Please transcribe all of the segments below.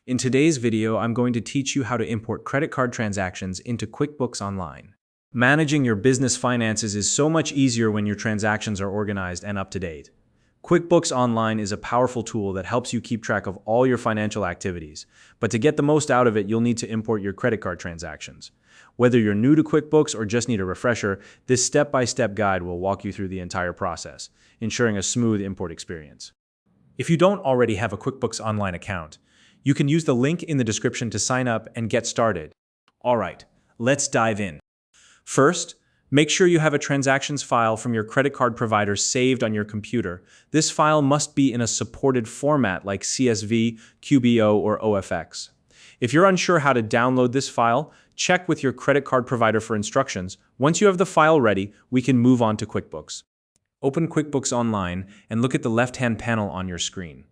In today's video, I'm going to teach you how to import credit card transactions into QuickBooks Online. Managing your business finances is so much easier when your transactions are organized and up to date. QuickBooks Online is a powerful tool that helps you keep track of all your financial activities, but to get the most out of it, you'll need to import your credit card transactions. Whether you're new to QuickBooks or just need a refresher, this step-by-step guide will walk you through the entire process, ensuring a smooth import experience. If you don't already have a QuickBooks Online account, you can use the link in the description to sign up and get started. All right, let's dive in. First, make sure you have a transactions file from your credit card provider saved on your computer. This file must be in a supported format like CSV, QBO, or OFX. If you're unsure how to download this file, check with your credit card provider for instructions. Once you have the file ready, we can move on to QuickBooks. Open QuickBooks Online and look at the left-hand panel on your screen.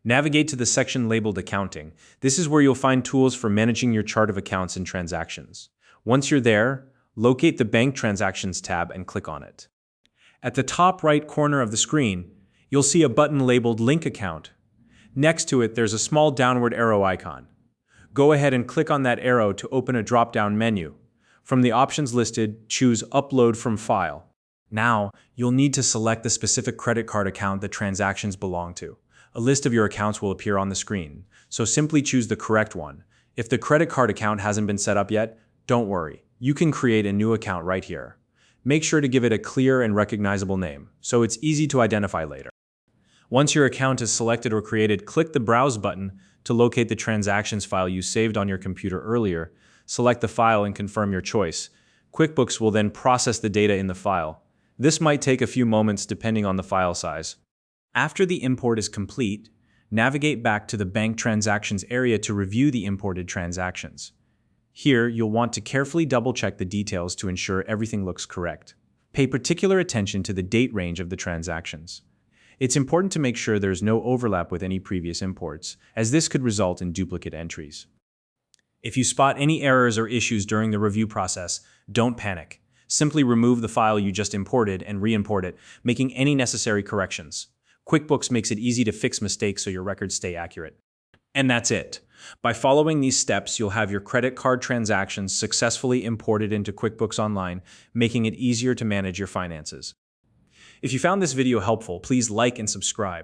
Navigate to the section labeled Accounting. This is where you'll find tools for managing your chart of accounts and transactions. Once you're there, locate the Bank Transactions tab and click on it. At the top right corner of the screen, you'll see a button labeled Link Account. Next to it, there's a small downward arrow icon. Go ahead and click on that arrow to open a drop-down menu. From the options listed, choose Upload from File. Now, you'll need to select the specific credit card account the transactions belong to. A list of your accounts will appear on the screen, so simply choose the correct one. If the credit card account hasn't been set up yet, don't worry. You can create a new account right here. Make sure to give it a clear and recognizable name, so it's easy to identify later. Once your account is selected or created, click the Browse button to locate the transactions file you saved on your computer earlier. Select the file and confirm your choice. QuickBooks will then process the data in the file. This might take a few moments depending on the file size. After the import is complete, navigate back to the Bank Transactions area to review the imported transactions. Here, you'll want to carefully double-check the details to ensure everything looks correct. Pay particular attention to the date range of the transactions. It's important to make sure there's no overlap with any previous imports, as this could result in duplicate entries. If you spot any errors or issues during the review process, don't panic. Simply remove the file you just imported and re-import it, making any necessary corrections. QuickBooks makes it easy to fix mistakes so your records stay accurate. And that's it. By following these steps, you'll have your credit card transactions successfully imported into QuickBooks Online, making it easier to manage your finances. If you found this video helpful, please like and subscribe.